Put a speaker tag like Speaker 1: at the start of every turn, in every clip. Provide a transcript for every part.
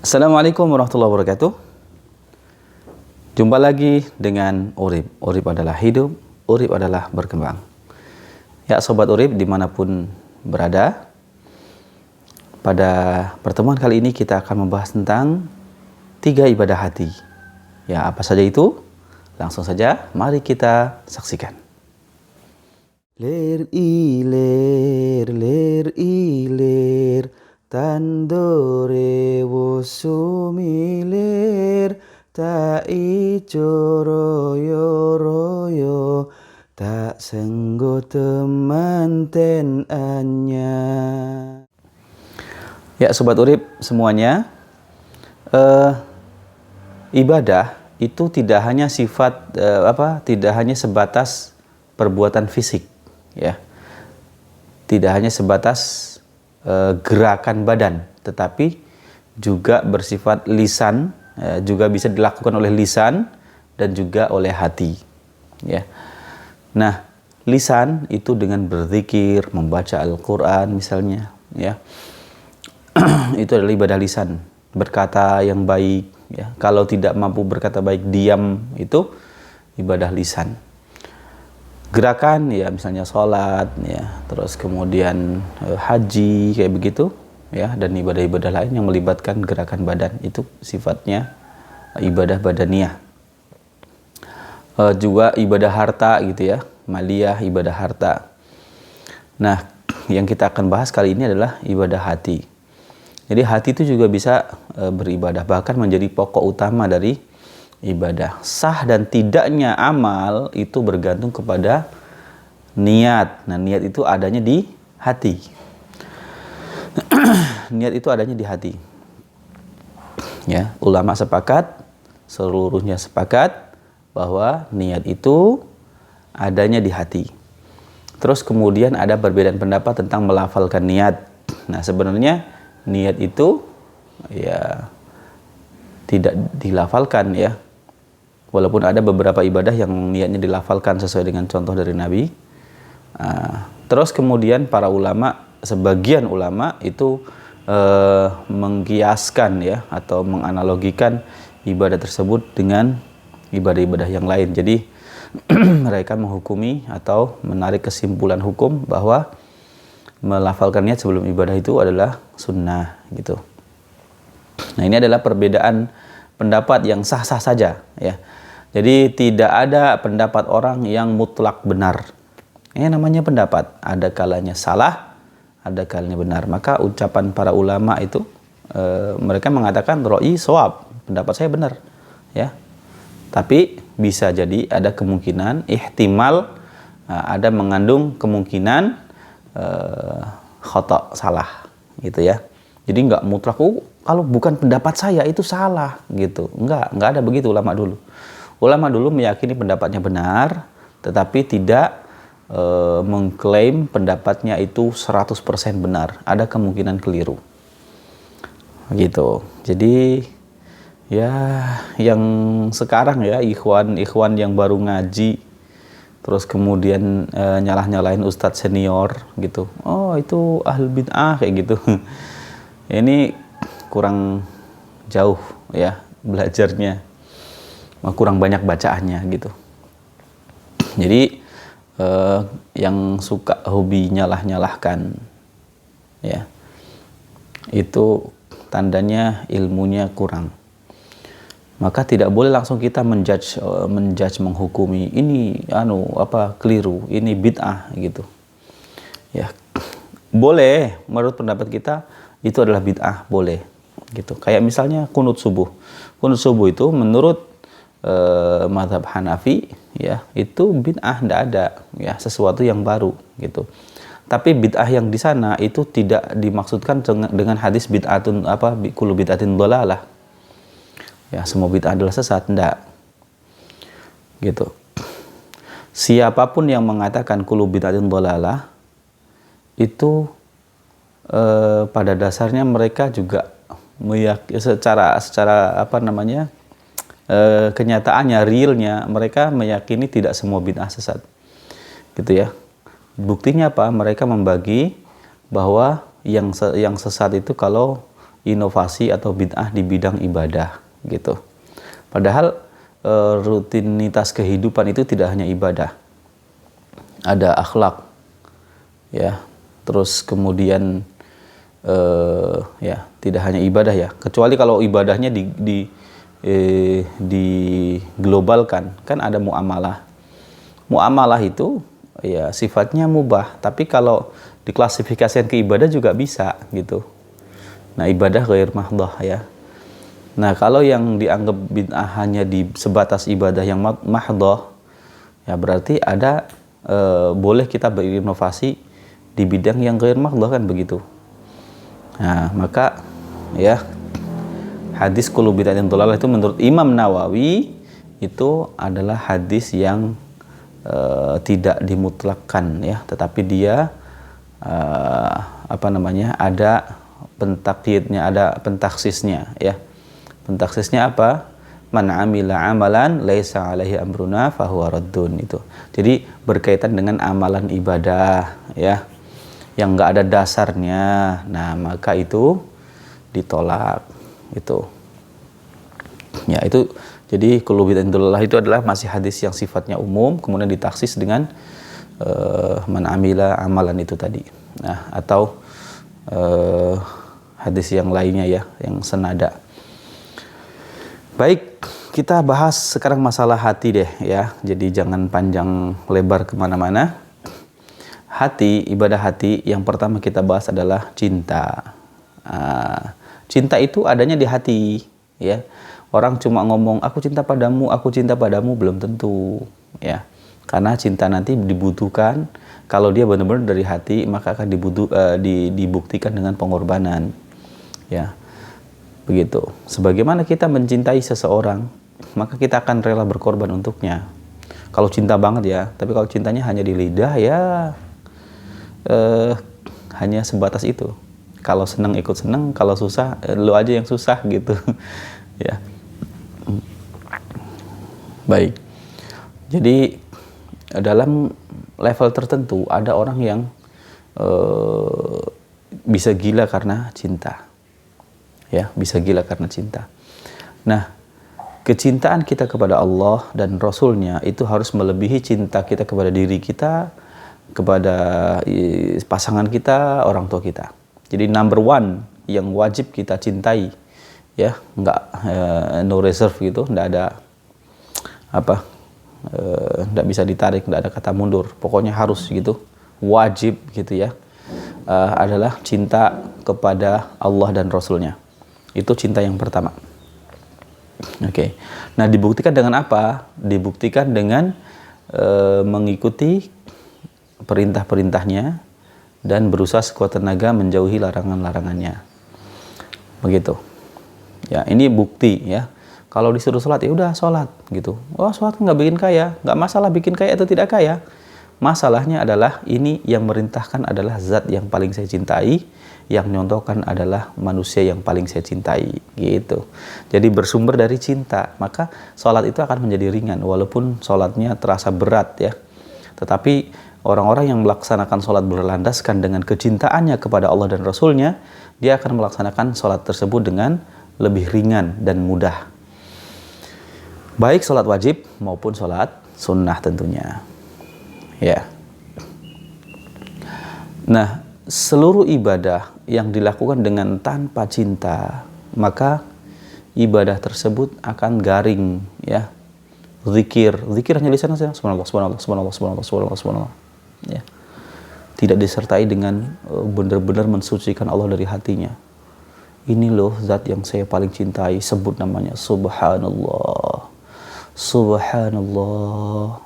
Speaker 1: Assalamualaikum warahmatullahi wabarakatuh. Jumpa lagi dengan Urip. Urip adalah hidup, Urip adalah berkembang. Ya Sobat Urip dimanapun berada, pada pertemuan kali ini kita akan membahas tentang 3 ibadah hati. Ya, apa saja itu? Langsung saja mari kita saksikan. Ler ilir tandore wosumilir tak ijo royo tak senggo temanten anya. Ya Sobat Urip semuanya, ibadah itu tidak hanya tidak hanya sebatas perbuatan fisik, ya, tidak hanya sebatas gerakan badan, tetapi juga bersifat lisan, juga bisa dilakukan oleh lisan dan juga oleh hati, ya. Nah, lisan itu dengan berzikir, membaca Al-Quran misalnya, ya, itu adalah ibadah lisan. Berkata yang baik, ya. Kalau tidak mampu berkata baik, diam, itu ibadah lisan. Gerakan, ya, misalnya sholat, ya, terus kemudian haji, kayak begitu, ya, dan ibadah-ibadah lain yang melibatkan gerakan badan, itu sifatnya ibadah badaniyah. Juga ibadah harta, gitu ya, maliyah, ibadah harta. Nah, yang kita akan bahas kali ini adalah ibadah hati. Jadi hati itu juga bisa beribadah, bahkan menjadi pokok utama dari ibadah. Sah dan tidaknya amal itu bergantung kepada niat. Nah, niat itu adanya di hati. Niat itu adanya di hati. Ya, ulama sepakat, seluruhnya sepakat bahwa niat itu adanya di hati. Terus kemudian ada perbedaan pendapat tentang melafalkan niat. Nah, sebenarnya niat itu ya tidak dilafalkan, ya. Walaupun ada beberapa ibadah yang niatnya dilafalkan sesuai dengan contoh dari Nabi. Terus kemudian para ulama, sebagian ulama itu mengkiaskan, ya, atau menganalogikan ibadah tersebut dengan ibadah-ibadah yang lain. Jadi mereka menghukumi atau menarik kesimpulan hukum bahwa melafalkan niat sebelum ibadah itu adalah sunnah, gitu. Nah, ini adalah perbedaan pendapat yang sah-sah saja, ya. Jadi tidak ada pendapat orang yang mutlak benar. Ini namanya pendapat. Ada kalanya salah, ada kalanya benar. Maka ucapan para ulama itu mereka mengatakan ro'i shawab, pendapat saya benar, ya. Tapi bisa jadi ada kemungkinan ihtimal, ada mengandung kemungkinan khata, salah, gitu ya. Jadi nggak mutlak, kalau bukan pendapat saya itu salah, gitu. Nggak ada begitu ulama dulu. Ulama dulu meyakini pendapatnya benar, tetapi tidak mengklaim pendapatnya itu 100% benar. Ada kemungkinan keliru, gitu. Jadi ya yang sekarang, ya, ikhwan yang baru ngaji, terus kemudian nyalah-nyalahin ustadz senior, gitu. Oh, itu ahlul bid'ah, kayak gitu. Ini kurang jauh, ya, belajarnya, kurang banyak bacaannya, gitu. Jadi yang suka hobi nyalah-nyalahkan, ya, itu tandanya ilmunya kurang. Maka tidak boleh langsung kita menjudge, menghukumi ini keliru, ini bid'ah, gitu. Ya, boleh menurut pendapat kita itu adalah bid'ah, boleh, gitu. Kayak misalnya kunut subuh. Kunut subuh itu menurut mazhab Hanafi, ya, itu bid'ah, tidak ada, ya, sesuatu yang baru, gitu. Tapi bid'ah yang di sana itu tidak dimaksudkan dengan hadis bid'atun kullu bid'atin dhalalah. Ya, semua bid'ah adalah sesat, enggak. Gitu. Siapapun yang mengatakan kullu bid'atin dhalalah itu pada dasarnya mereka juga secara kenyataannya, realnya, mereka meyakini tidak semua bid'ah sesat, gitu ya. Buktinya apa? Mereka membagi bahwa yang sesat itu kalau inovasi atau bid'ah di bidang ibadah gitu. Padahal rutinitas kehidupan itu tidak hanya ibadah, ada akhlak, ya. Terus kemudian ya tidak hanya ibadah ya, kecuali kalau ibadahnya diglobalkan, kan ada muamalah. Muamalah itu ya sifatnya mubah, tapi kalau diklasifikasikan ke ibadah juga bisa gitu. Nah, ibadah ghair mahdhah ya. Nah, kalau yang dianggap bid'ah hanya di sebatas ibadah yang mahdhah, ya berarti ada boleh kita berinovasi di bidang yang ghair mahdhah, kan begitu. Nah, maka ya hadis kullu bid'atin dhalalah itu menurut Imam Nawawi itu adalah hadis yang tidak dimutlakkan ya, tetapi dia ada pentakyidnya, ada pentaksisnya ya. Pentaksisnya apa? Man amila amalan laisa alaihi amruna fahuwa raddun itu. Jadi berkaitan dengan amalan ibadah ya, yang enggak ada dasarnya, nah maka itu ditolak itu. Ya itu, jadi kullu bid'atin dhalalah itu adalah masih hadis yang sifatnya umum, kemudian ditaksis dengan man amila amalan itu tadi. Nah, atau hadis yang lainnya ya, yang senada. Baik, kita bahas sekarang masalah hati deh ya. Jadi jangan panjang lebar kemana-mana. Hati, ibadah hati, yang pertama kita bahas adalah cinta. Cinta itu adanya di hati ya. Orang cuma ngomong aku cinta padamu, belum tentu ya. Karena cinta nanti dibutuhkan, kalau dia benar-benar dari hati, maka akan dibuktikan dengan pengorbanan ya. Begitu. Sebagaimana kita mencintai seseorang, maka kita akan rela berkorban untuknya. Kalau cinta banget ya, tapi kalau cintanya hanya di lidah ya hanya sebatas itu. Kalau senang ikut senang, kalau susah lu aja yang susah gitu. Ya. Baik. Jadi dalam level tertentu ada orang yang bisa gila karena cinta. Ya, bisa gila karena cinta. Nah, kecintaan kita kepada Allah dan Rasul-Nya itu harus melebihi cinta kita kepada diri kita, kepada pasangan kita, orang tua kita. Jadi number one yang wajib kita cintai, ya, nggak no reserve gitu, nggak ada nggak bisa ditarik, nggak ada kata mundur. Pokoknya harus gitu, wajib gitu ya. Adalah cinta kepada Allah dan Rasul-Nya. Itu cinta yang pertama. Oke. Nah, dibuktikan dengan apa? Dibuktikan dengan mengikuti perintah-perintahnya dan berusaha sekuat tenaga menjauhi larangan-larangannya. Begitu. Ya, ini bukti ya. Kalau disuruh sholat, ya udah sholat gitu. Oh, sholat nggak bikin kaya, nggak masalah bikin kaya atau tidak kaya. Masalahnya adalah ini yang merintahkan adalah zat yang paling saya cintai, yang nyontohkan adalah manusia yang paling saya cintai gitu. Jadi bersumber dari cinta, maka sholat itu akan menjadi ringan walaupun sholatnya terasa berat ya. Tetapi orang-orang yang melaksanakan sholat berlandaskan dengan kecintaannya kepada Allah dan Rasul-Nya, dia akan melaksanakan sholat tersebut dengan lebih ringan dan mudah. Baik sholat wajib maupun sholat sunnah tentunya. Ya. Nah, seluruh ibadah yang dilakukan dengan tanpa cinta, maka ibadah tersebut akan garing ya. Zikir hanya lisan saja, subhanallah, subhanallah, subhanallah, subhanallah, subhanallah, subhanallah. Ya. Tidak disertai dengan benar-benar mensucikan Allah dari hatinya. Ini loh zat yang saya paling cintai, sebut namanya subhanallah. Subhanallah.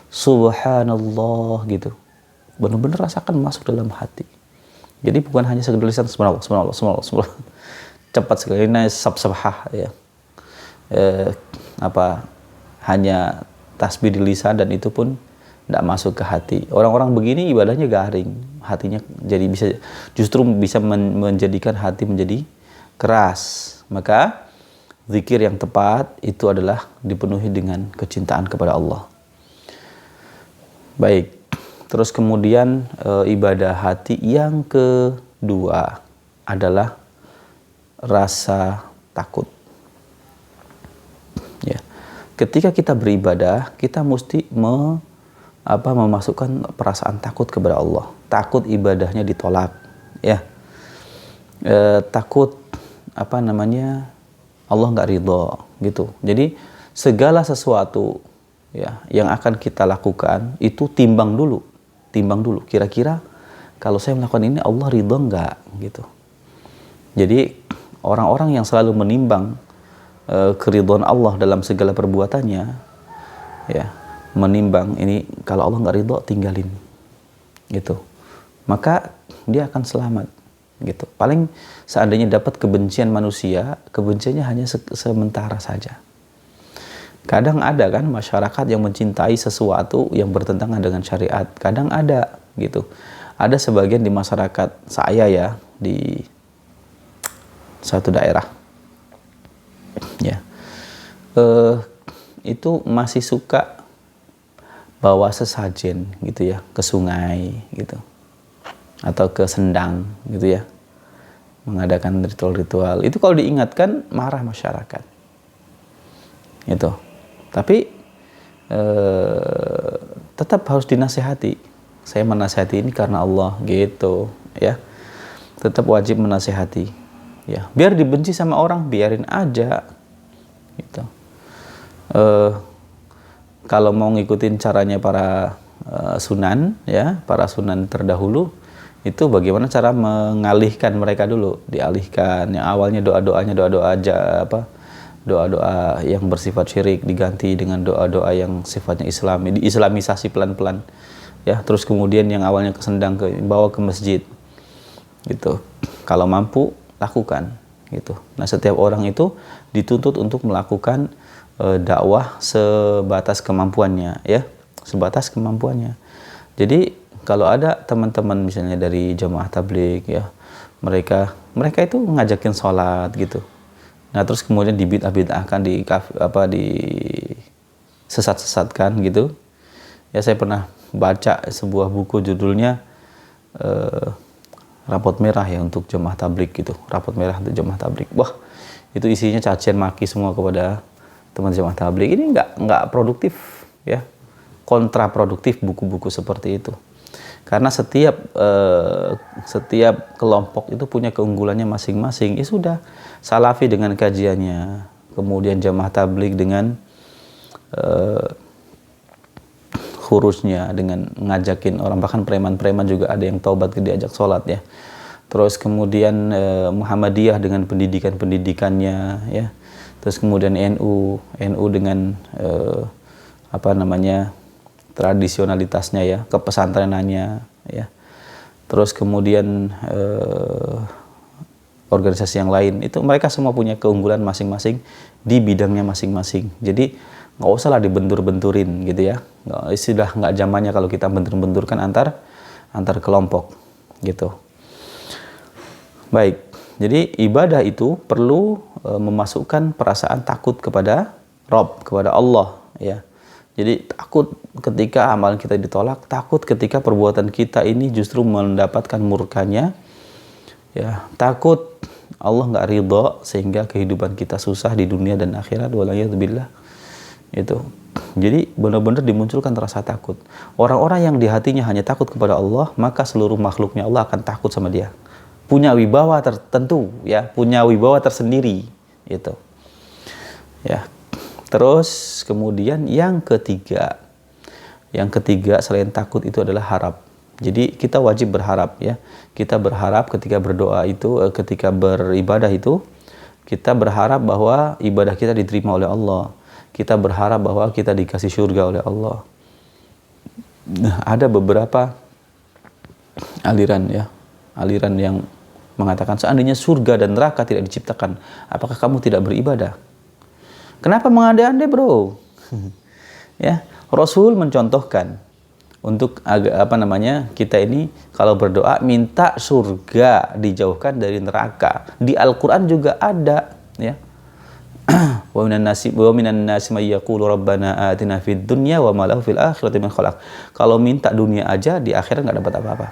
Speaker 1: Subhanallah gitu. Benar-benar rasakan masuk dalam hati. Jadi bukan hanya sekedar lisan subhanallah, subhanallah, subhanallah, subhanallah. Cepat sekali ini sabsabah ya. Hanya tasbih di lisan dan itu pun tidak masuk ke hati. Orang-orang begini ibadahnya garing, hatinya jadi justru bisa menjadikan hati menjadi keras. Maka zikir yang tepat itu adalah dipenuhi dengan kecintaan kepada Allah. Baik, terus kemudian ibadah hati yang kedua adalah rasa takut. Ya. Ketika kita beribadah, kita mesti memasukkan perasaan takut kepada Allah. Takut ibadahnya ditolak, ya. Takut Allah nggak ridho, gitu. Jadi segala sesuatu ya yang akan kita lakukan itu timbang dulu. Kira-kira kalau saya melakukan ini Allah ridho nggak, gitu. Jadi orang-orang yang selalu menimbang keridhaan Allah dalam segala perbuatannya, ya, menimbang ini kalau Allah nggak ridho tinggalin, gitu, maka dia akan selamat, gitu. Paling seandainya dapat kebencian manusia, kebenciannya hanya sementara saja. Kadang ada kan masyarakat yang mencintai sesuatu yang bertentangan dengan syariat, kadang ada, gitu. Ada sebagian di masyarakat saya ya, di satu daerah, ya, itu masih suka bawa sesajen gitu ya ke sungai gitu atau ke sendang gitu ya, mengadakan ritual-ritual. Itu kalau diingatkan marah masyarakat itu, tapi tetap harus dinasihati. Saya menasihati ini karena Allah, gitu ya, tetap wajib menasihati ya. Biar dibenci sama orang, biarin aja gitu. Kalau mau ngikutin caranya para sunan ya, para sunan terdahulu, itu bagaimana cara mengalihkan mereka dulu, dialihkan. Yang awalnya doa-doanya doa-doa aja doa-doa yang bersifat syirik diganti dengan doa-doa yang sifatnya Islami, diislamisasi pelan-pelan ya. Terus kemudian yang awalnya ke sendang bawa ke masjid gitu. Kalau mampu lakukan gitu. Nah, setiap orang itu dituntut untuk melakukan dakwah sebatas kemampuannya ya, sebatas kemampuannya. Jadi kalau ada teman-teman misalnya dari jamaah tabligh ya, mereka itu ngajakin sholat gitu. Nah, terus kemudian dibid'ah-bid'ahkan, sesat-sesatkan gitu. Ya, saya pernah baca sebuah buku judulnya Rapot Merah ya untuk jamaah tabligh gitu. Rapot merah untuk jamaah tabligh. Wah, itu isinya cacian maki semua kepada teman jamaah tabligh. Ini nggak produktif ya. Kontraproduktif buku-buku seperti itu. Karena setiap kelompok itu punya keunggulannya masing-masing. Ya sudah, Salafi dengan kajiannya, kemudian jamaah tabligh dengan khurusnya, dengan ngajakin orang, bahkan preman-preman juga ada yang taubat diajak sholat ya. Terus kemudian Muhammadiyah dengan pendidikan-pendidikannya ya. Terus kemudian NU dengan tradisionalitasnya ya, kepesantrenannya ya. Terus kemudian organisasi yang lain, itu mereka semua punya keunggulan masing-masing di bidangnya masing-masing. Jadi nggak usah lah dibentur-benturin gitu ya. Sudah nggak zamannya kalau kita bentur-benturkan antar kelompok gitu. Baik, jadi ibadah itu perlu memasukkan perasaan takut kepada Rabb, kepada Allah ya. Jadi takut ketika amalan kita ditolak, takut ketika perbuatan kita ini justru mendapatkan murkanya ya, takut Allah nggak ridho sehingga kehidupan kita susah di dunia dan akhirat, waliyadzubillah. Itu. Jadi benar-benar dimunculkan rasa takut. Orang-orang yang di hatinya hanya takut kepada Allah, maka seluruh makhluknya Allah akan takut sama dia. Punya wibawa tertentu ya, punya wibawa tersendiri itu. Ya. Terus kemudian yang ketiga selain takut itu adalah harap. Jadi kita wajib berharap ya. Kita berharap ketika berdoa itu, ketika beribadah itu, kita berharap bahwa ibadah kita diterima oleh Allah. Kita berharap bahwa kita dikasih surga oleh Allah. Nah, ada beberapa aliran yang mengatakan seandainya surga dan neraka tidak diciptakan, apakah kamu tidak beribadah? Kenapa mengandai-andai, bro? Ya, Rasul mencontohkan untuk kita ini kalau berdoa minta surga dijauhkan dari neraka. Di Al-Qur'an juga ada ya. Wa minan nasi may yaqulu rabbana atina fid dunya wa ma lahu fil akhirati min khalaq. Kalau minta dunia aja, di akhirat enggak dapat apa-apa.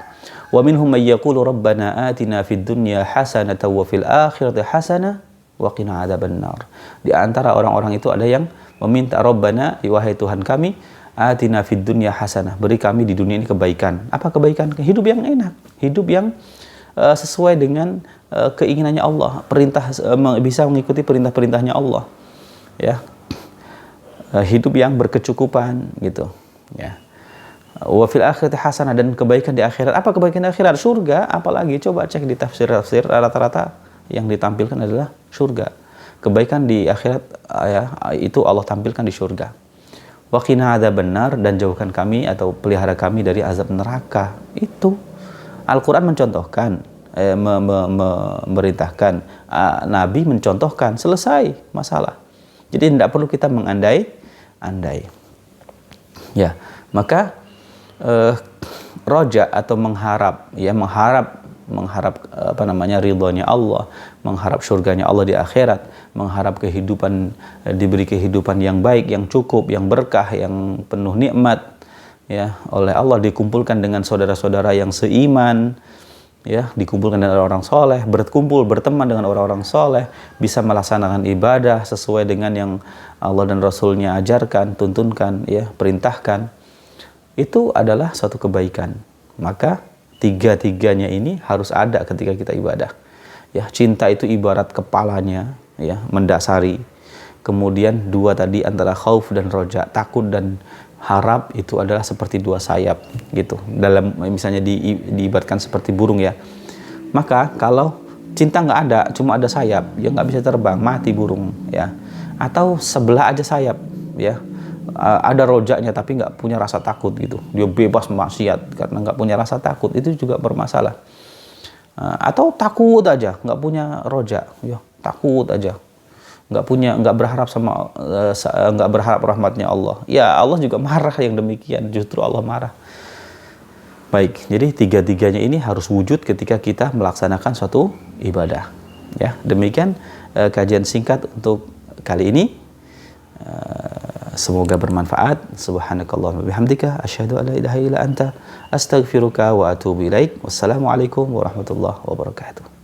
Speaker 1: Wa minhum may yaqulu rabbana atina fid dunya hasanatan wa fil akhirati hasanah wa qina adzabannar. Di antara orang-orang itu ada yang meminta, Rabbana, wahai Tuhan kami, atina fid dunya hasanah, beri kami di dunia ini kebaikan. Apa kebaikan? Hidup yang enak, hidup yang sesuai dengan keinginannya Allah, bisa mengikuti perintah-perintahnya Allah, ya, hidup yang berkecukupan gitu, ya. Wa fil akhirati hasanah, dan kebaikan di akhirat. Apa kebaikan di akhirat? Surga. Apalagi coba cek di tafsir-tafsir, rata-rata yang ditampilkan adalah surga. Kebaikan di akhirat, ya, itu Allah tampilkan di surga. Wa qina adzabannar, dan jauhkan kami atau pelihara kami dari azab neraka. Itu Al-Quran mencontohkan, memerintahkan, Nabi mencontohkan, selesai masalah. Jadi tidak perlu kita mengandai-andai. Ya, maka roja atau mengharap, ya, mengharap apa namanya, ridhonya Allah, mengharap surganya Allah di akhirat, mengharap kehidupan, diberi kehidupan yang baik, yang cukup, yang berkah, yang penuh nikmat, ya, oleh Allah, dikumpulkan dengan saudara-saudara yang seiman, ya, dikumpulkan dengan orang-orang soleh, berteman dengan orang-orang soleh, bisa melaksanakan ibadah sesuai dengan yang Allah dan Rasulnya ajarkan, tuntunkan, ya, perintahkan. Itu adalah suatu kebaikan. Maka tiga-tiganya ini harus ada ketika kita ibadah. Ya, cinta itu ibarat kepalanya, ya, mendasari. Kemudian dua tadi, antara khauf dan roja, takut dan harap, itu adalah seperti dua sayap gitu. Dalam misalnya diibaratkan seperti burung, ya. Maka kalau cinta nggak ada, cuma ada sayap, ya nggak bisa terbang, mati burung, ya. Atau sebelah aja sayap, ya. Ada rojaknya tapi nggak punya rasa takut gitu, dia bebas maksiat karena nggak punya rasa takut, itu juga bermasalah. Atau takut aja, nggak punya rojak, ya, takut aja, nggak berharap nggak berharap rahmatnya Allah, ya Allah juga marah yang demikian, justru Allah marah. Baik, jadi tiga-tiganya ini harus wujud ketika kita melaksanakan suatu ibadah, ya. Demikian kajian singkat untuk kali ini. Semoga bermanfaat. Subhanakallahumma bihamdika asyhadu an la ilaha illa anta astaghfiruka wa atubu ilaik. Wassalamualaikum warahmatullahi wabarakatuh.